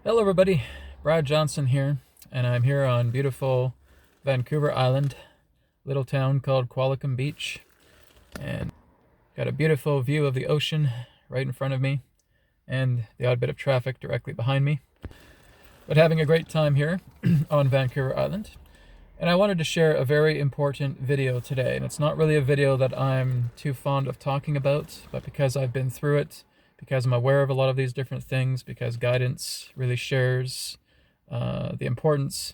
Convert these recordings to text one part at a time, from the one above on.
Hello everybody, Brad Johnson here, and I'm here on beautiful Vancouver Island, little town called Qualicum Beach, and got a beautiful view of the ocean right in front of me, and the odd bit of traffic directly behind me, but having a great time here on Vancouver Island. And I wanted to share a very important video today, and it's not really a video that I'm too fond of talking about, but because I've been through it, because I'm aware of a lot of these different things, because guidance really shares the importance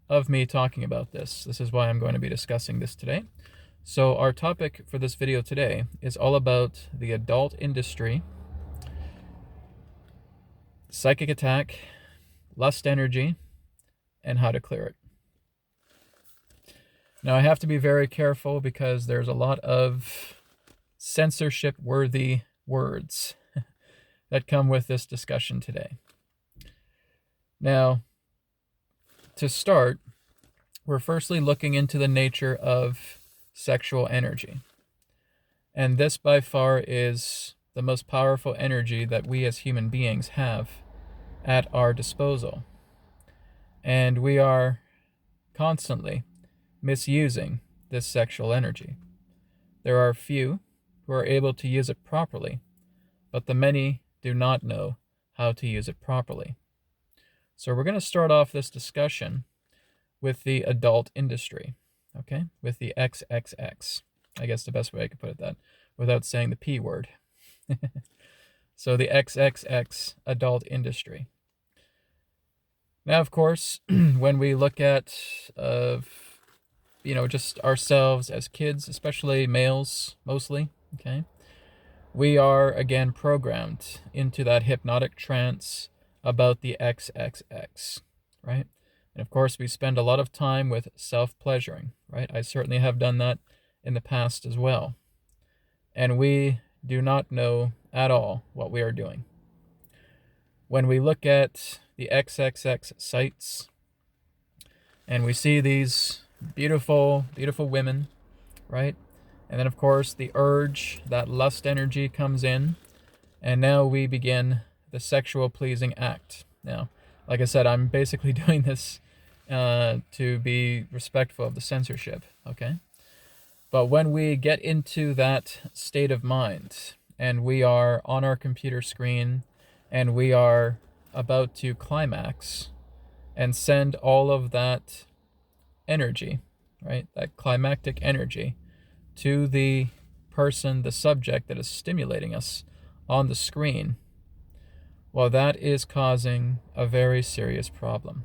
of me talking about this. This is why I'm going to be discussing this today. So our topic for this video today is all about the adult industry, psychic attack, lust energy, and how to clear it. Now I have to be very careful because there's a lot of censorship-worthy words that come with this discussion today. Now, to start, we're firstly looking into the nature of sexual energy. And this by far is the most powerful energy that we as human beings have at our disposal. And we are constantly misusing this sexual energy. There are few who are able to use it properly, but the many do not know how to use it properly. So we're going to start off this discussion with the adult industry, okay? With the XXX. I guess the best way I could put it that, without saying the P word. So the XXX adult industry. Now, of course, when we look at, just ourselves as kids, especially males, mostly, okay? We are, again, programmed into that hypnotic trance about the XXX, right? And of course, we spend a lot of time with self-pleasuring, right? I certainly have done that in the past as well. And we do not know at all what we are doing. When we look at the XXX sites and we see these beautiful, beautiful women, right? And then, of course, the urge, that lust energy comes in, and now we begin the sexual pleasing act. Now, like I said, I'm basically doing this to be respectful of the censorship, okay? But when we get into that state of mind, and we are on our computer screen, and we are about to climax and send all of that energy, right, that climactic energy, to the person, the subject that is stimulating us on the screen, well, that is causing a very serious problem.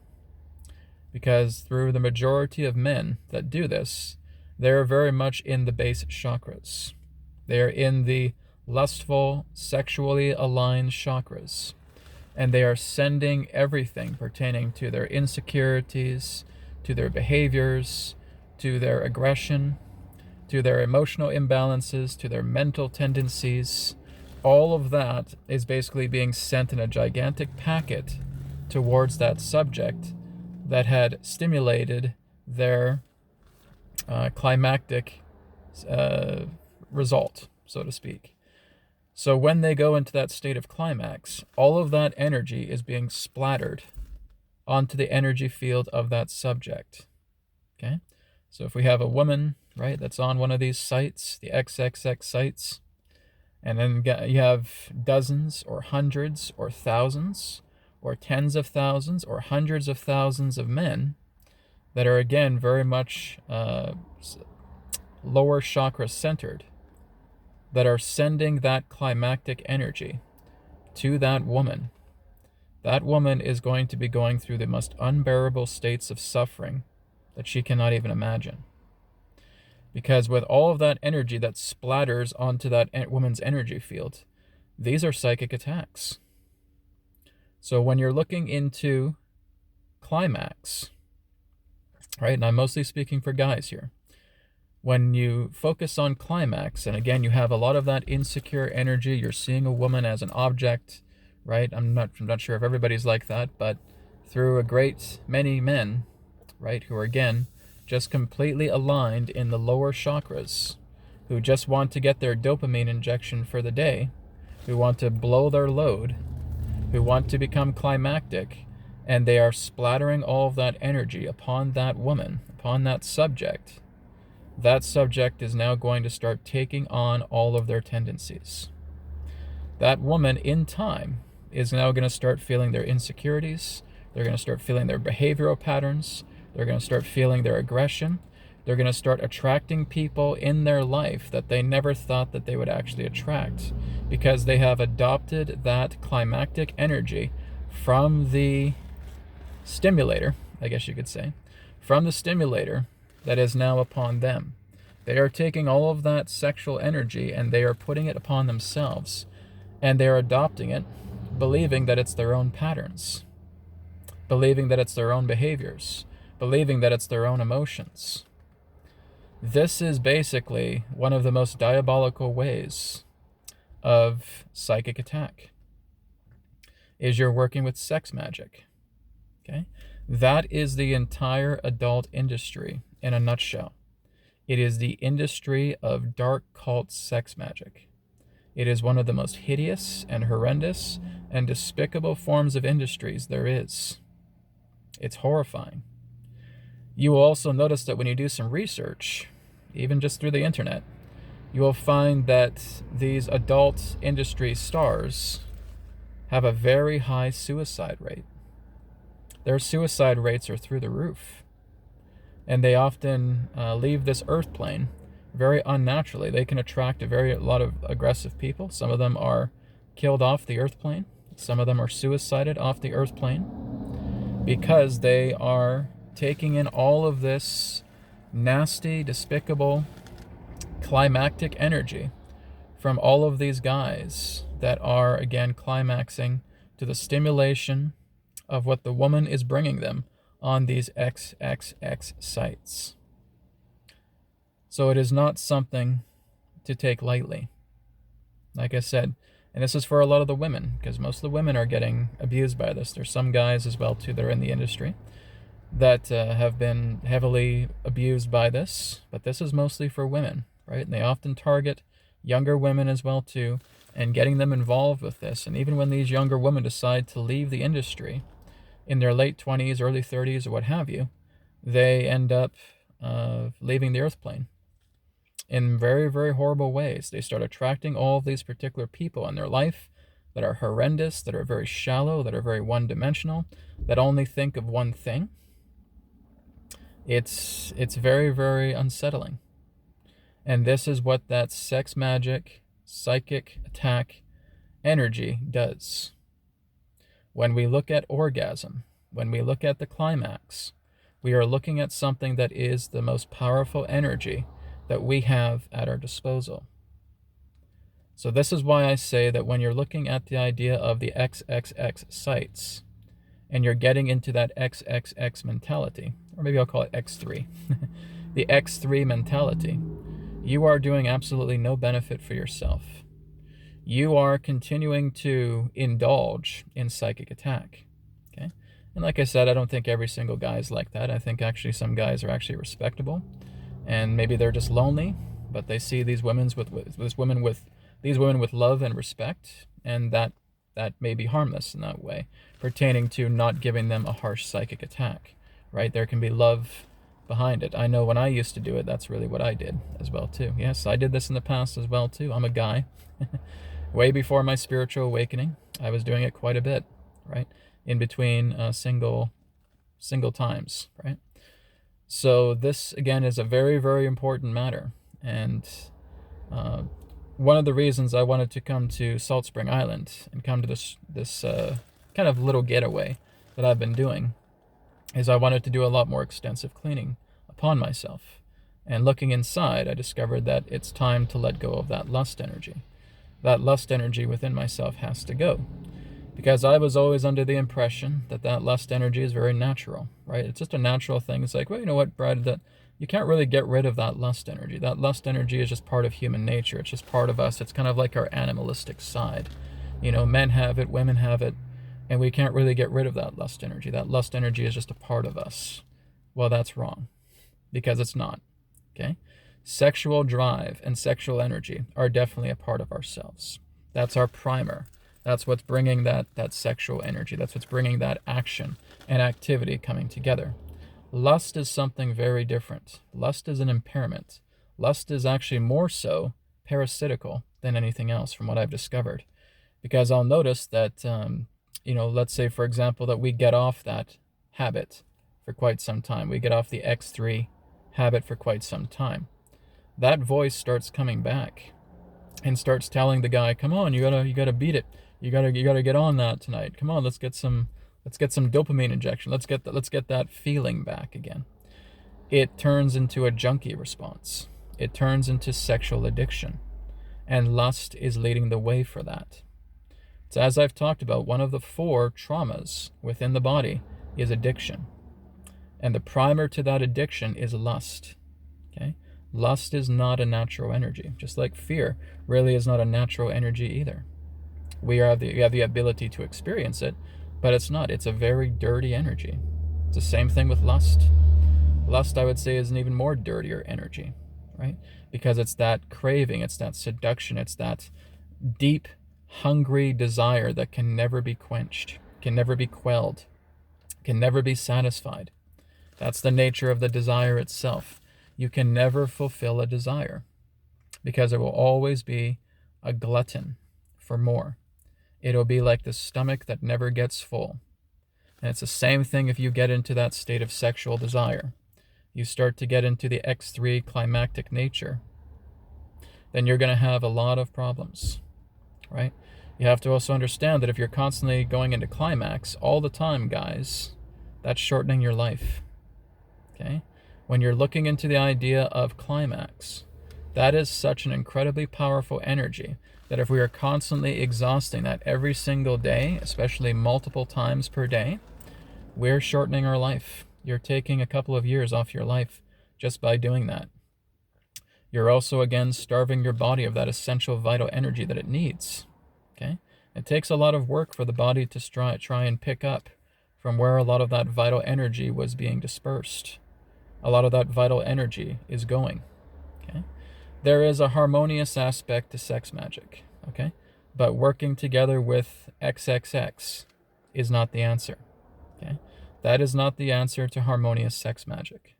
Because through the majority of men that do this, they're very much in the base chakras. They're in the lustful, sexually aligned chakras. And they are sending everything pertaining to their insecurities, to their behaviors, to their aggression, to their emotional imbalances, to their mental tendencies. All of that is basically being sent in a gigantic packet towards that subject that had stimulated their climactic result, so to speak. So when they go into that state of climax, all of that energy is being splattered onto the energy field of that subject, okay? So if we have a woman, right, that's on one of these sites, the XXX sites, and then you have dozens or hundreds or thousands or tens of thousands or hundreds of thousands of men that are, again, very much lower chakra centered, that are sending that climactic energy to that woman. That woman is going to be going through the most unbearable states of suffering that she cannot even imagine. Because with all of that energy that splatters onto that woman's energy field, these are psychic attacks. So when you're looking into climax, right, and I'm mostly speaking for guys here, when you focus on climax, and again, you have a lot of that insecure energy, you're seeing a woman as an object, right? I'm not sure if everybody's like that, but through a great many men, right, who are, again, just completely aligned in the lower chakras, who just want to get their dopamine injection for the day, who want to blow their load, who want to become climactic, and they are splattering all of that energy upon that woman, upon that subject. That subject is now going to start taking on all of their tendencies. That woman, in time, is now going to start feeling their insecurities. They're going to start feeling their behavioral patterns. They're going to start feeling their aggression. They're going to start attracting people in their life that they never thought that they would actually attract, because they have adopted that climactic energy from the stimulator, I guess you could say, from the stimulator that is now upon them. They are taking all of that sexual energy and they are putting it upon themselves, and they are adopting it, believing that it's their own patterns, believing that it's their own behaviors, believing that it's their own emotions. This is basically one of the most diabolical ways of psychic attack, is you're working with sex magic. Okay? That is the entire adult industry in a nutshell. It is the industry of dark cult sex magic. It is one of the most hideous and horrendous and despicable forms of industries there is. It's horrifying. You will also notice that when you do some research, even just through the internet, you will find that these adult industry stars have a very high suicide rate. Their suicide rates are through the roof. And they often leave this earth plane very unnaturally. They can attract a lot of aggressive people. Some of them are killed off the earth plane. Some of them are suicided off the earth plane, because they are taking in all of this nasty, despicable, climactic energy from all of these guys that are, again, climaxing to the stimulation of what the woman is bringing them on these XXX sites. So it is not something to take lightly. Like I said, and this is for a lot of the women, because most of the women are getting abused by this. There's some guys as well, too, that are in the industry that have been heavily abused by this, but this is mostly for women, right? And they often target younger women as well, too, and getting them involved with this. And even when these younger women decide to leave the industry in their late 20s, early 30s, or what have you, they end up leaving the earth plane in very, very horrible ways. They start attracting all of these particular people in their life that are horrendous, that are very shallow, that are very one-dimensional, that only think of one thing. It's very, very unsettling. And this is what that sex magic, psychic attack energy does. When we look at orgasm, when we look at the climax, we are looking at something that is the most powerful energy that we have at our disposal. So this is why I say that when you're looking at the idea of the XXX sites, and you're getting into that XXX mentality, or maybe I'll call it X3, the X3 mentality, you are doing absolutely no benefit for yourself. You are continuing to indulge in psychic attack. Okay? And like I said, I don't think every single guy is like that. I think actually some guys are actually respectable, and maybe they're just lonely, but they see these women with love and respect, and that may be harmless in that way, pertaining to not giving them a harsh psychic attack, right? There can be love behind it. I know when I used to do it, that's really what I did as well too. Yes, I did this in the past as well too. I'm a guy. Way before my spiritual awakening, I was doing it quite a bit, right? In between single times, right? So this, again, is a very, very important matter. And one of the reasons I wanted to come to Salt Spring Island and come to this kind of little getaway that I've been doing is I wanted to do a lot more extensive cleaning upon myself. And looking inside, I discovered that it's time to let go of that lust energy. That lust energy within myself has to go. Because I was always under the impression that lust energy is very natural, right? It's just a natural thing. It's like, well, you know what, Brad, that you can't really get rid of that lust energy. That lust energy is just part of human nature. It's just part of us. It's kind of like our animalistic side. You know, men have it, women have it, and we can't really get rid of that lust energy. That lust energy is just a part of us. Well, that's wrong, because it's not, okay? Sexual drive and sexual energy are definitely a part of ourselves. That's our primer. That's what's bringing that sexual energy. That's what's bringing that action and activity coming together. Lust is something very different. Lust is an impairment. Lust is actually more so parasitical than anything else from what I've discovered. Because I'll notice that, let's say, for example, that we get off that habit for quite some time. We get off the X3 habit for quite some time. That voice starts coming back and starts telling the guy, come on, you gotta beat it. You gotta get on that tonight. Come on, let's get some dopamine injection. Let's get that feeling back again. It turns into a junkie response. It turns into sexual addiction. And lust is leading the way for that. So as I've talked about, one of the 4 traumas within the body is addiction. And the primer to that addiction is lust. Okay? Lust is not a natural energy, just like fear really is not a natural energy either. We have the ability to experience it, but it's not. It's a very dirty energy. It's the same thing with lust. Lust, I would say, is an even more dirtier energy, right? Because it's that craving, it's that seduction, it's that deep, hungry desire that can never be quenched, can never be quelled, can never be satisfied. That's the nature of the desire itself. You can never fulfill a desire because there will always be a glutton for more. It'll be like the stomach that never gets full. And it's the same thing if you get into that state of sexual desire. You start to get into the X3 climactic nature, then you're going to have a lot of problems, right? You have to also understand that if you're constantly going into climax all the time, guys, that's shortening your life, okay? When you're looking into the idea of climax, that is such an incredibly powerful energy that if we are constantly exhausting that every single day, especially multiple times per day, we're shortening our life. You're taking a couple of years off your life just by doing that. You're also, again, starving your body of that essential vital energy that it needs, okay? It takes a lot of work for the body to try and pick up from where a lot of that vital energy was being dispersed. A lot of that vital energy is going, okay? There is a harmonious aspect to sex magic, okay? But working together with XXX is not the answer, okay? That is not the answer to harmonious sex magic.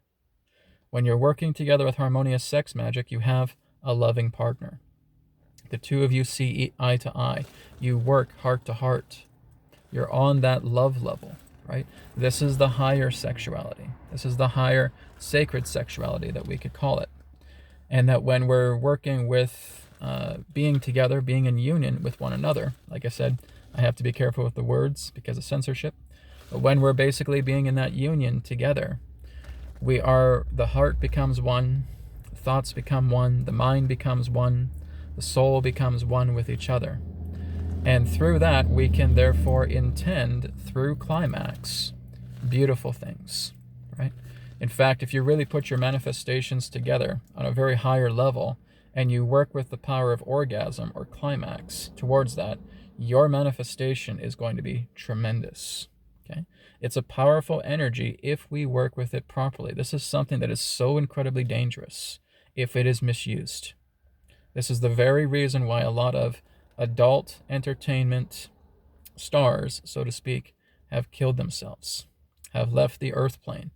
When you're working together with harmonious sex magic, you have a loving partner. The two of you see eye to eye. You work heart to heart. You're on that love level, right? This is the higher sexuality. This is the higher sacred sexuality that we could call it. And that when we're working with being together, being in union with one another, like I said, I have to be careful with the words because of censorship. But when we're basically being in that union together, the heart becomes one, the thoughts become one, the mind becomes one, the soul becomes one with each other. And through that, we can therefore intend, through climax, beautiful things, right? In fact, if you really put your manifestations together on a very higher level, and you work with the power of orgasm or climax towards that, your manifestation is going to be tremendous, okay? It's a powerful energy if we work with it properly. This is something that is so incredibly dangerous if it is misused. This is the very reason why a lot of adult entertainment stars, so to speak, have killed themselves, have left the earth plane.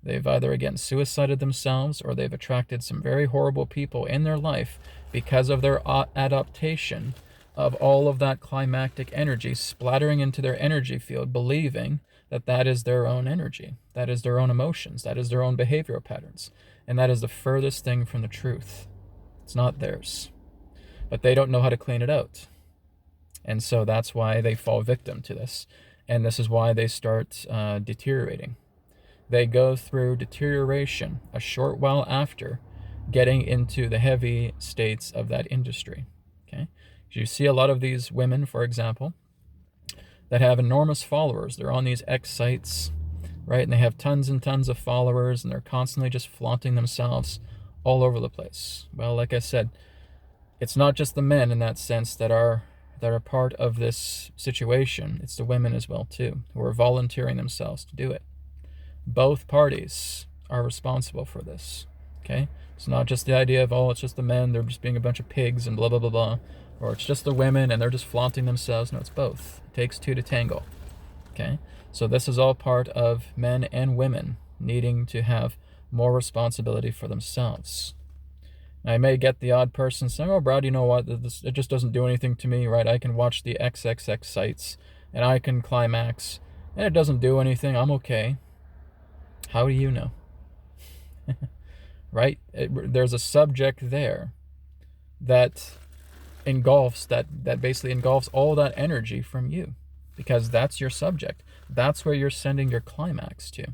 They've either, again, suicided themselves or they've attracted some very horrible people in their life because of their adaptation of all of that climactic energy splattering into their energy field, believing that that is their own energy, that is their own emotions, that is their own behavioral patterns. And that is the furthest thing from the truth. It's not theirs. But they don't know how to clean it out. And so that's why they fall victim to this. And this is why they start deteriorating. They go through deterioration a short while after getting into the heavy states of that industry. Okay? You see a lot of these women, for example, that have enormous followers. They're on these X sites, right? And they have tons and tons of followers, and they're constantly just flaunting themselves all over the place. Well, like I said, it's not just the men in that sense that are part of this situation. It's the women as well too, who are volunteering themselves to do it. Both parties are responsible for this, okay? It's not just the idea of, oh, it's just the men, they're just being a bunch of pigs and blah, blah, blah, blah. or it's just the women and they're just flaunting themselves. No, it's both. It takes two to tango. Okay? So this is all part of men and women needing to have more responsibility for themselves. I may get the odd person saying, oh, Brad, you know what? It just doesn't do anything to me, right? I can watch the XXX sites and I can climax and it doesn't do anything. I'm okay. How do you know? Right? There's a subject there that engulfs, that basically engulfs all that energy from you, because that's your subject. That's where you're sending your climax to.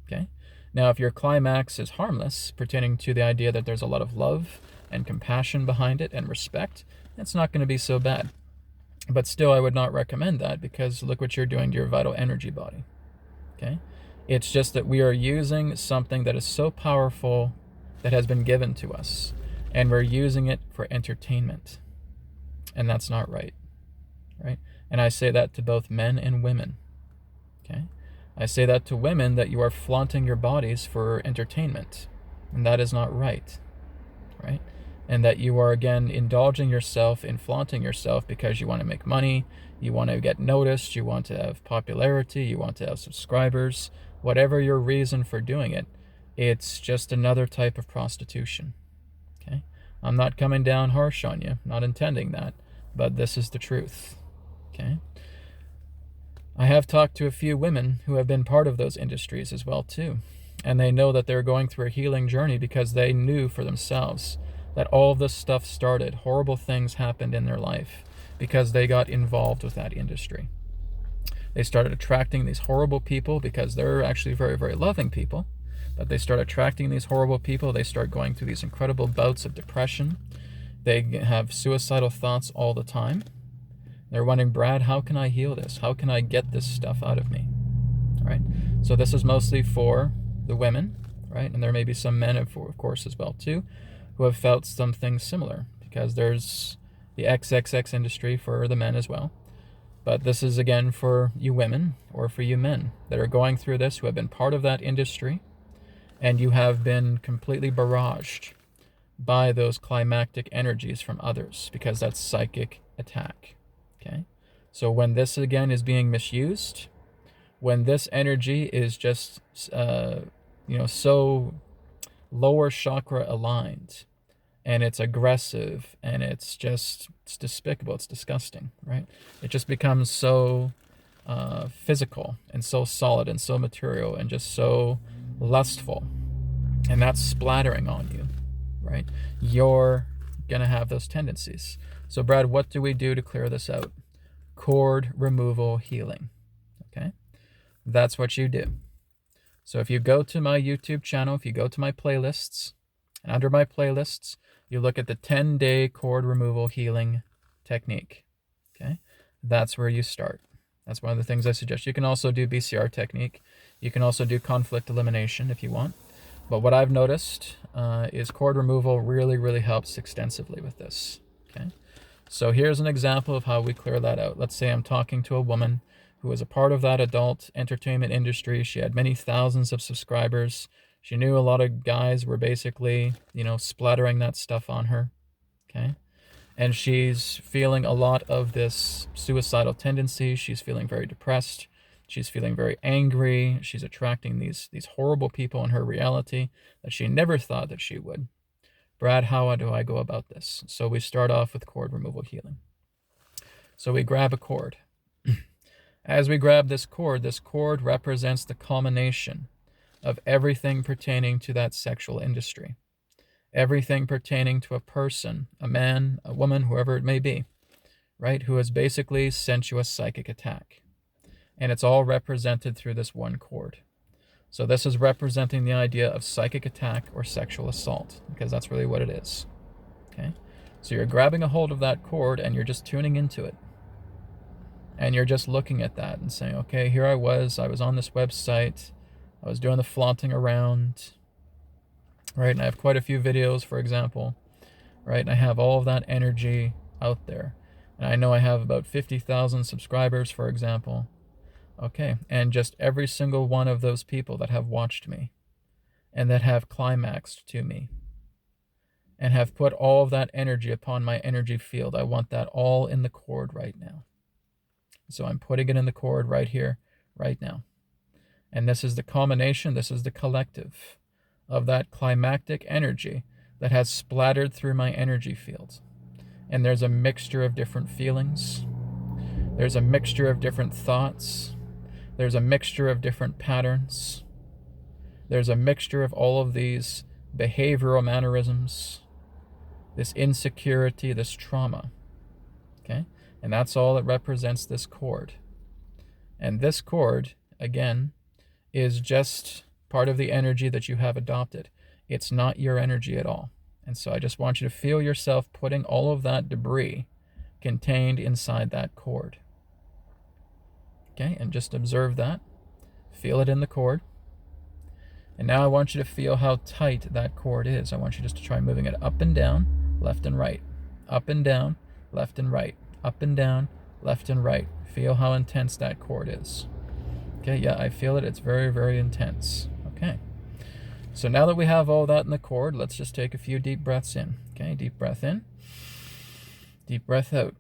Okay? Now, if your climax is harmless, pertaining to the idea that there's a lot of love and compassion behind it and respect, it's not going to be so bad. But still, I would not recommend that, because look what you're doing to your vital energy body. Okay? It's just that we are using something that is so powerful that has been given to us, and we're using it for entertainment. And that's not right. Right? And I say that to both men and women. Okay? I say that to women, that you are flaunting your bodies for entertainment, and that is not right. Right? And that you are, again, indulging yourself in flaunting yourself because you want to make money, you want to get noticed, you want to have popularity, you want to have subscribers. Whatever your reason for doing it, it's just another type of prostitution. Okay? I'm not coming down harsh on you, not intending that, but this is the truth. Okay? I have talked to a few women who have been part of those industries as well too, and they know that they're going through a healing journey because they knew for themselves that all of this stuff started. Horrible things happened in their life because they got involved with that industry. They started attracting these horrible people because they're actually very, very loving people, but they start attracting these horrible people. They start going through these incredible bouts of depression. They have suicidal thoughts all the time. They're wondering, Brad, how can I heal this? How can I get this stuff out of me? Right? So this is mostly for the women, right? And there may be some men, of course, as well too, who have felt something similar, because there's the XXX industry for the men as well. But this is, again, for you women, or for you men that are going through this, who have been part of that industry, and you have been completely barraged by those climactic energies from others, because that's psychic attack. Okay? So when this, again, is being misused, when this energy is just, so lower chakra aligned, and it's aggressive, and it's despicable, it's disgusting, right? It just becomes so physical, and so solid, and so material, and just so lustful, and that's splattering on you, right? You're gonna have those tendencies. So, Brad, what do we do to clear this out? Cord removal healing. Okay? That's what you do. So if you go to my YouTube channel, if you go to my playlists, and under my playlists, you look at the 10-day cord removal healing technique. Okay? That's where you start. That's one of the things I suggest. You can also do BCR technique. You can also do conflict elimination if you want. But what I've noticed is cord removal really, really helps extensively with this. Okay? So here's an example of how we clear that out. Let's say I'm talking to a woman who was a part of that adult entertainment industry. She had many thousands of subscribers. She knew a lot of guys were basically, splattering that stuff on her. Okay? And she's feeling a lot of this suicidal tendency. She's feeling very depressed. She's feeling very angry. She's attracting these horrible people in her reality that she never thought that she would. Brad, how do I go about this? So we start off with cord removal healing. So we grab a cord. As we grab this cord represents the culmination of everything pertaining to that sexual industry. Everything pertaining to a person, a man, a woman, whoever it may be, right, who has basically sent you a psychic attack. And it's all represented through this one cord. So this is representing the idea of psychic attack or sexual assault, because that's really what it is. Okay? So you're grabbing a hold of that cord and you're just tuning into it. And you're just looking at that and saying, okay, here I was on this website, I was doing the flaunting around, right? And I have quite a few videos, for example, right? And I have all of that energy out there. And I know I have about 50,000 subscribers, for example. Okay, and just every single one of those people that have watched me and that have climaxed to me and have put all of that energy upon my energy field. I want that all in the cord right now. So I'm putting it in the cord right here, right now. And this is the culmination, this is the collective of that climactic energy that has splattered through my energy field. And there's a mixture of different feelings. There's a mixture of different thoughts. There's a mixture of different patterns. There's a mixture of all of these behavioral mannerisms, this insecurity, this trauma. Okay? And that's all that represents this cord. And this cord, again, is just part of the energy that you have adopted. It's not your energy at all. And so I just want you to feel yourself putting all of that debris contained inside that cord. Okay, and just observe that. Feel it in the cord. And now I want you to feel how tight that cord is. I want you just to try moving it up and down, left and right. Up and down, left and right. Up and down, left and right. Feel how intense that cord is. Okay, yeah, I feel it. It's very, very intense. Okay. So now that we have all that in the cord, let's just take a few deep breaths in. Okay, deep breath in. Deep breath out.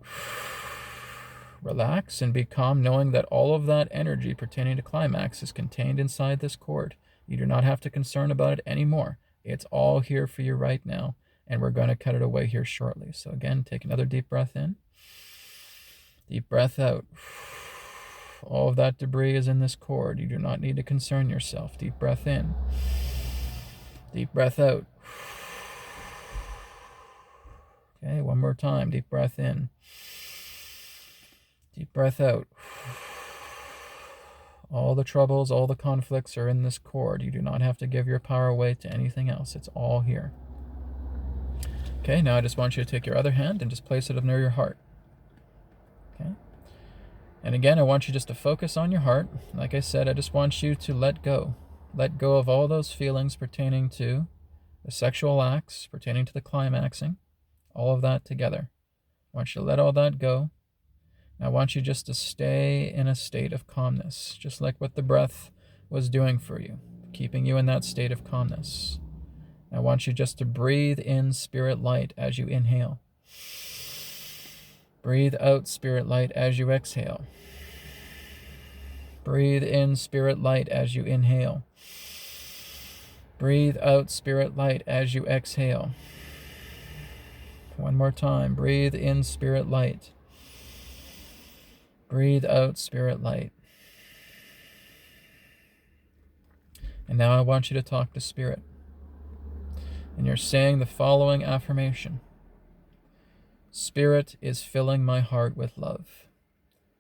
Relax and be calm, knowing that all of that energy pertaining to climax is contained inside this cord. You do not have to concern about it anymore. It's all here for you right now, and we're going to cut it away here shortly. So again, take another deep breath in. Deep breath out. All of that debris is in this cord. You do not need to concern yourself. Deep breath in. Deep breath out. Okay, one more time. Deep breath in. Deep breath out. All the troubles, all the conflicts are in this cord. You do not have to give your power away to anything else. It's all here. Okay, now I just want you to take your other hand and just place it near your heart. Okay. And again, I want you just to focus on your heart. Like I said, I just want you to let go. Let go of all those feelings pertaining to the sexual acts, pertaining to the climaxing, all of that together. I want you to let all that go. I want you just to stay in a state of calmness, just like what the breath was doing for you, keeping you in that state of calmness. I want you just to breathe in spirit light as you inhale. Breathe out spirit light as you exhale. Breathe in spirit light as you inhale. Breathe out spirit light as you exhale. One more time. Breathe in spirit light. Breathe out spirit light. And now I want you to talk to spirit. And you're saying the following affirmation. Spirit is filling my heart with love.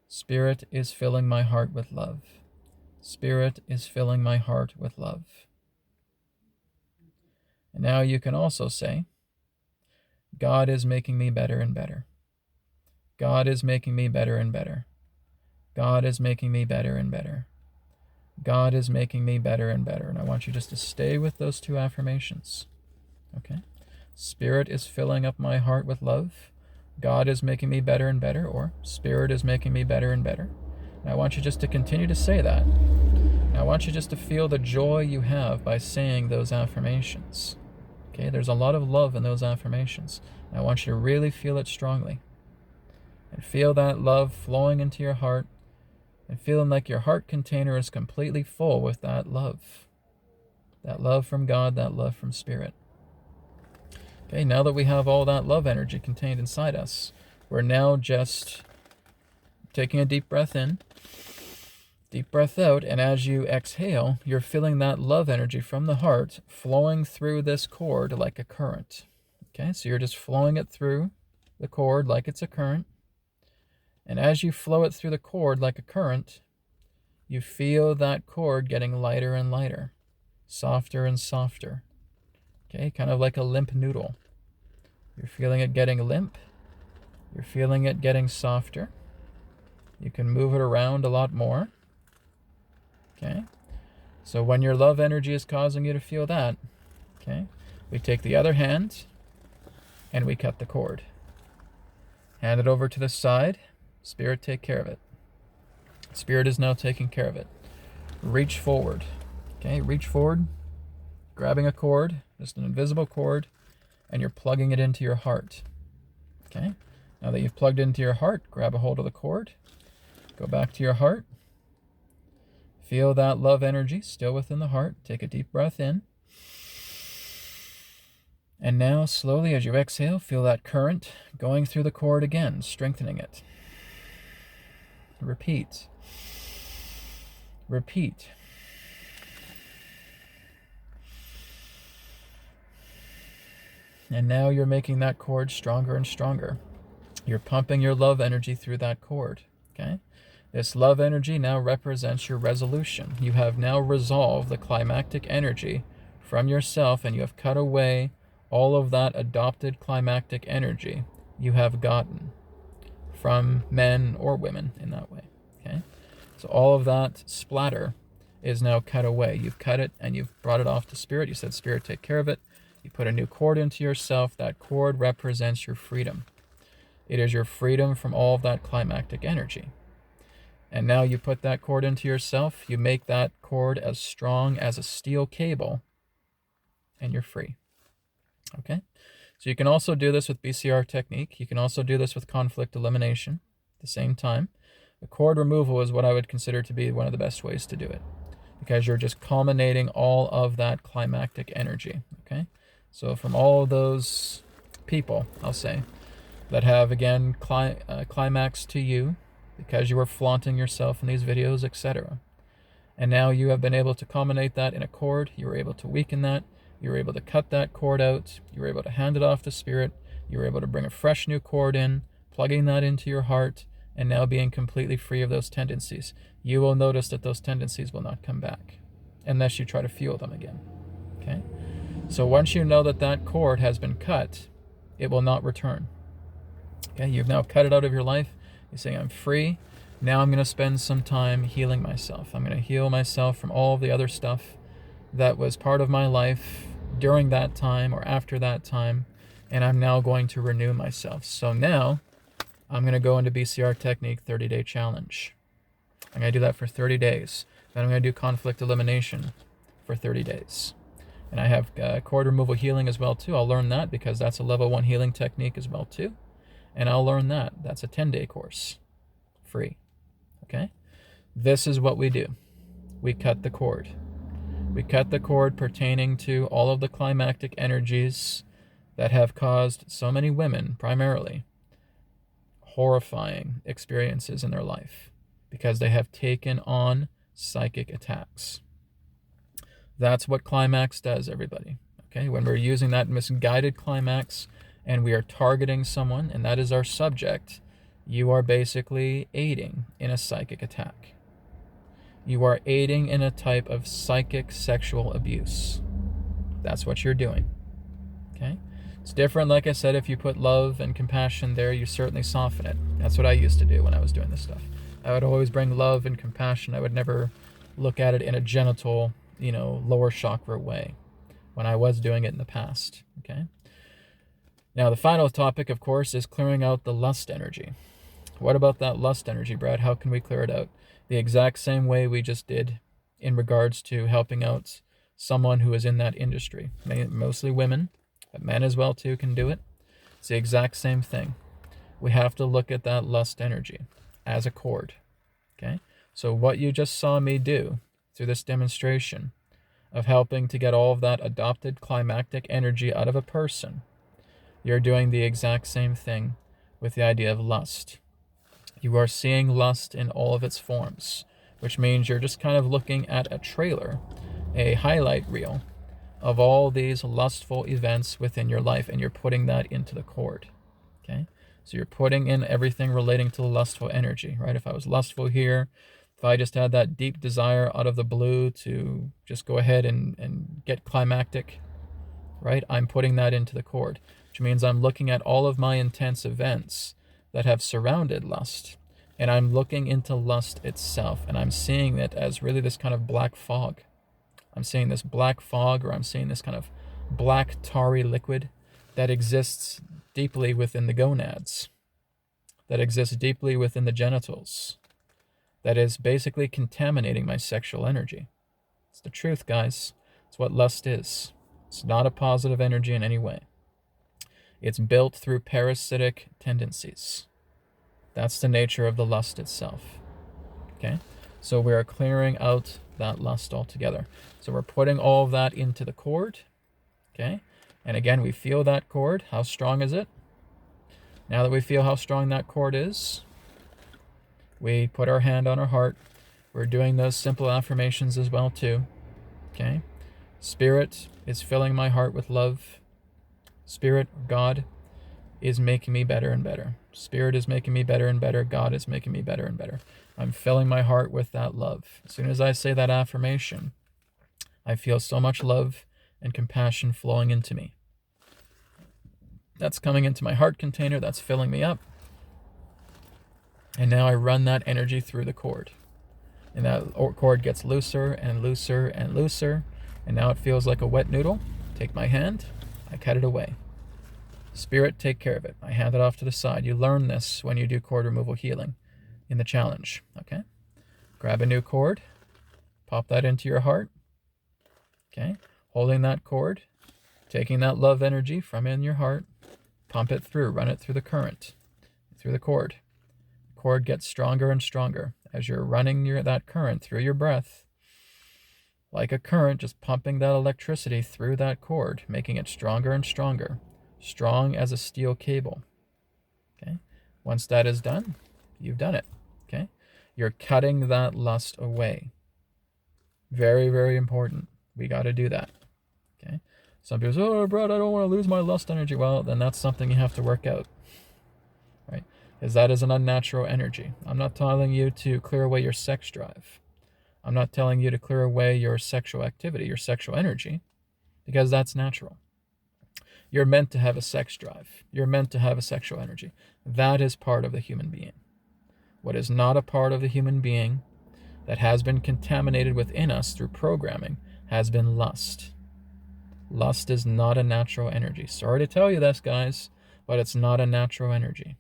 Spirit is filling my heart with love. Spirit is filling my heart with love. And now you can also say, God is making me better and better. God is making me better and better. God is making me better and better. God is making me better and better. And I want you just to stay with those two affirmations. Okay? Spirit is filling up my heart with love. God is making me better and better, or Spirit is making me better and better. And I want you just to continue to say that. And I want you just to feel the joy you have by saying those affirmations. Okay? There's a lot of love in those affirmations. And I want you to really feel it strongly. And feel that love flowing into your heart, and feeling like your heart container is completely full with that love. That love from God, that love from Spirit. Okay, now that we have all that love energy contained inside us, we're now just taking a deep breath in, deep breath out, and as you exhale, you're feeling that love energy from the heart flowing through this cord like a current. Okay, so you're just flowing it through the cord like it's a current. And as you flow it through the cord like a current, you feel that cord getting lighter and lighter, softer and softer. Okay, kind of like a limp noodle. You're feeling it getting limp. You're feeling it getting softer. You can move it around a lot more. Okay, so when your love energy is causing you to feel that, okay, we take the other hand and we cut the cord. Hand it over to the side. Spirit, take care of it. Spirit is now taking care of it. Reach forward. Okay, reach forward, grabbing a cord, just an invisible cord, and you're plugging it into your heart. Okay? Now that you've plugged into your heart, grab a hold of the cord, go back to your heart, feel that love energy still within the heart. Take a deep breath in. And now, slowly as you exhale, feel that current going through the cord again, strengthening it. Repeat. Repeat. And now you're making that cord stronger and stronger. You're pumping your love energy through that cord, okay? This love energy now represents your resolution. You have now resolved the climactic energy from yourself, and you have cut away all of that adopted climactic energy you have gotten from men or women in that way, okay? So all of that splatter is now cut away. You've cut it and you've brought it off to Spirit. You said, Spirit, take care of it. You put a new cord into yourself. That cord represents your freedom. It is your freedom from all of that climactic energy. And now you put that cord into yourself. You make that cord as strong as a steel cable, and you're free. Okay? So you can also do this with BCR technique. You can also do this with conflict elimination at the same time. The cord removal is what I would consider to be one of the best ways to do it, because you're just culminating all of that climactic energy. Okay? So from all of those people, I'll say, that have, again, climaxed to you because you were flaunting yourself in these videos, etc. And now you have been able to culminate that in a cord. You were able to weaken that. You were able to cut that cord out. You were able to hand it off to Spirit. You were able to bring a fresh new cord in, plugging that into your heart, and now being completely free of those tendencies. You will notice that those tendencies will not come back unless you try to fuel them again. Okay? So once you know that that cord has been cut, it will not return. Okay? You've now cut it out of your life. You're saying, I'm free. Now I'm going to spend some time healing myself. I'm going to heal myself from all of the other stuff that was part of my life during that time or after that time, and I'm now going to renew myself. So now I'm going to go into BCR Technique 30-day challenge. I'm going to do that for 30 days. Then I'm going to do conflict elimination for 30 days. And I have cord removal healing as well too. I'll learn that because that's a level 1 healing technique as well too. And I'll learn that. That's a 10-day course. Free. Okay? This is what we do. We cut the cord. We cut the cord pertaining to all of the climactic energies that have caused so many women, primarily, horrifying experiences in their life because they have taken on psychic attacks. That's what climax does, everybody. Okay? When we're using that misguided climax and we are targeting someone, and that is our subject, you are basically aiding in a psychic attack. You are aiding in a type of psychic sexual abuse. That's what you're doing. Okay? It's different, like I said, if you put love and compassion there, you certainly soften it. That's what I used to do when I was doing this stuff. I would always bring love and compassion. I would never look at it in a genital, lower chakra way when I was doing it in the past. Okay? Now, the final topic, of course, is clearing out the lust energy. What about that lust energy, Brad? How can we clear it out? The exact same way we just did in regards to helping out someone who is in that industry. Mostly women, but men as well too can do it. It's the exact same thing. We have to look at that lust energy as a cord. Okay? So what you just saw me do through this demonstration of helping to get all of that adopted climactic energy out of a person, you're doing the exact same thing with the idea of lust. You are seeing lust in all of its forms, which means you're just kind of looking at a trailer, a highlight reel of all these lustful events within your life, and you're putting that into the cord. Okay? So you're putting in everything relating to the lustful energy, right? If I was lustful here, if I just had that deep desire out of the blue to just go ahead and get climactic, right? I'm putting that into the cord, which means I'm looking at all of my intense events that have surrounded lust, and I'm looking into lust itself, and I'm seeing it as really this kind of black fog. I'm seeing this black fog, or I'm seeing this kind of black tarry liquid that exists deeply within the gonads, that exists deeply within the genitals, that is basically contaminating my sexual energy. It's the truth, guys. It's what lust is. It's not a positive energy in any way. It's built through parasitic tendencies. That's the nature of the lust itself. Okay? So we are clearing out that lust altogether. So we're putting all of that into the cord. Okay? And again, we feel that cord. How strong is it? Now that we feel how strong that cord is, we put our hand on our heart. We're doing those simple affirmations as well too. Okay? Spirit is filling my heart with love. Spirit, God, is making me better and better. Spirit is making me better and better. God is making me better and better. I'm filling my heart with that love. As soon as I say that affirmation, I feel so much love and compassion flowing into me. That's coming into my heart container. That's filling me up. And now I run that energy through the cord. And that cord gets looser and looser and looser. And now it feels like a wet noodle. Take my hand. I cut it away. Spirit, take care of it. I hand it off to the side. You learn this when you do cord removal healing in the challenge. Okay? Grab a new cord. Pop that into your heart. Okay? Holding that cord. Taking that love energy from in your heart. Pump it through. Run it through the current. Through the cord. The cord gets stronger and stronger. As you're running that current through your breath, like a current, just pumping that electricity through that cord, making it stronger and stronger. Strong as a steel cable. Okay? Once that is done, you've done it. Okay? You're cutting that lust away. Very, very important. We got to do that. Okay? Some people say, oh, Brad, I don't want to lose my lust energy. Well, then that's something you have to work out. Right? Because that is an unnatural energy. I'm not telling you to clear away your sex drive. I'm not telling you to clear away your sexual activity, your sexual energy, because that's natural. You're meant to have a sex drive. You're meant to have a sexual energy. That is part of the human being. What is not a part of the human being that has been contaminated within us through programming has been lust. Lust is not a natural energy. Sorry to tell you this, guys, but it's not a natural energy.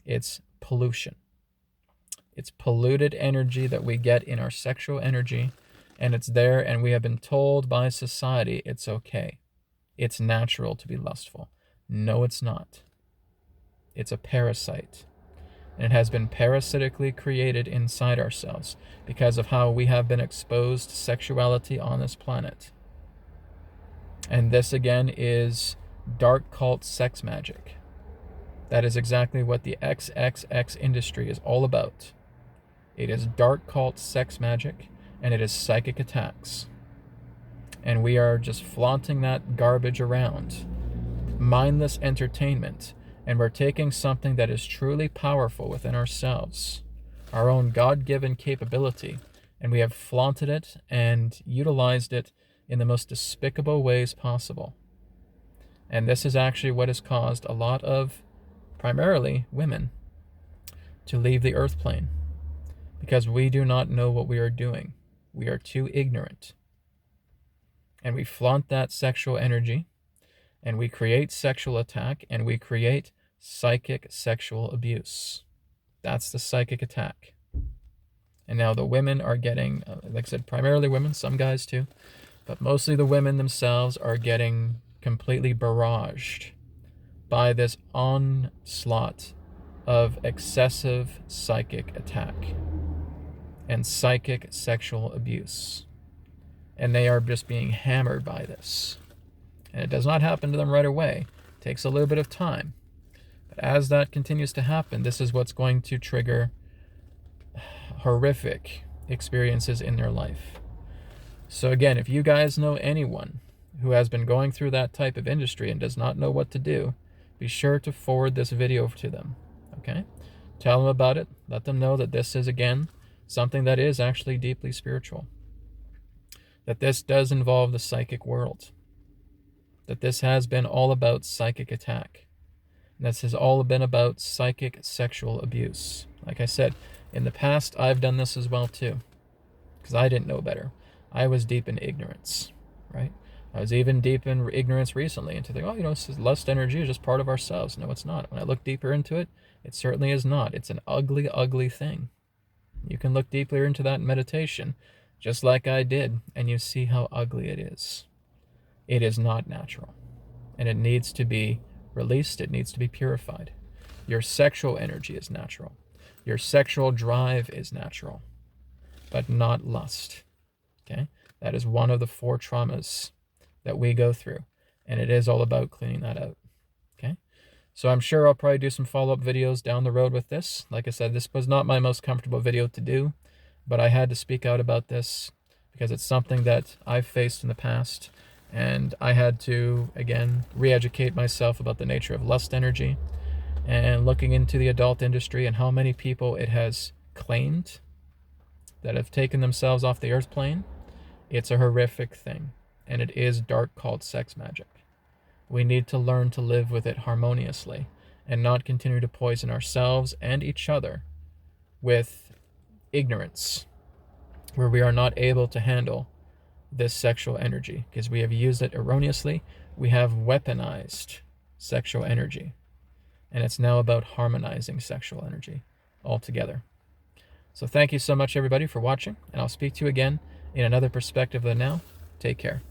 It's pollution. It's polluted energy that we get in our sexual energy, and it's there, and we have been told by society it's okay. It's natural to be lustful. No, it's not. It's a parasite. And it has been parasitically created inside ourselves because of how we have been exposed to sexuality on this planet. And this, again, is dark cult sex magic. That is exactly what the XXX industry is all about. It is dark cult sex magic, and it is psychic attacks. And we are just flaunting that garbage around. Mindless entertainment. And we're taking something that is truly powerful within ourselves, our own God-given capability, and we have flaunted it and utilized it in the most despicable ways possible. And this is actually what has caused a lot of, primarily, women to leave the earth plane. Because we do not know what we are doing. We are too ignorant. And we flaunt that sexual energy, and we create sexual attack, and we create psychic sexual abuse. That's the psychic attack. And now the women are getting, like I said, primarily women, some guys too, but mostly the women themselves are getting completely barraged by this onslaught of excessive psychic attack and psychic sexual abuse. And they are just being hammered by this. And it does not happen to them right away. It takes a little bit of time. But as that continues to happen, this is what's going to trigger horrific experiences in their life. So again, if you guys know anyone who has been going through that type of industry and does not know what to do, be sure to forward this video to them. Okay? Tell them about it. Let them know that this is, again, something that is actually deeply spiritual. That this does involve the psychic world. That this has been all about psychic attack. And this has all been about psychic sexual abuse. Like I said, in the past, I've done this as well too. Because I didn't know better. I was deep in ignorance, right? I was even deep in ignorance recently into the, lust energy is just part of ourselves. No, it's not. When I look deeper into it, it certainly is not. It's an ugly, ugly thing. You can look deeper into that in meditation, just like I did, and you see how ugly it is. It is not natural, and it needs to be released, it needs to be purified. Your sexual energy is natural. Your sexual drive is natural, but not lust. Okay? That is one of the 4 traumas that we go through, and it is all about cleaning that out. Okay? So I'm sure I'll probably do some follow-up videos down the road with this. Like I said, this was not my most comfortable video to do, but I had to speak out about this because it's something that I've faced in the past, and I had to, again, re-educate myself about the nature of lust energy and looking into the adult industry and how many people it has claimed that have taken themselves off the earth plane. It's a horrific thing, and it is dark called sex magic. We need to learn to live with it harmoniously and not continue to poison ourselves and each other with ignorance, where we are not able to handle this sexual energy because we have used it erroneously. We have weaponized sexual energy, and it's now about harmonizing sexual energy altogether. So thank you so much, everybody, for watching, and I'll speak to you again in another perspective of the now. Take care.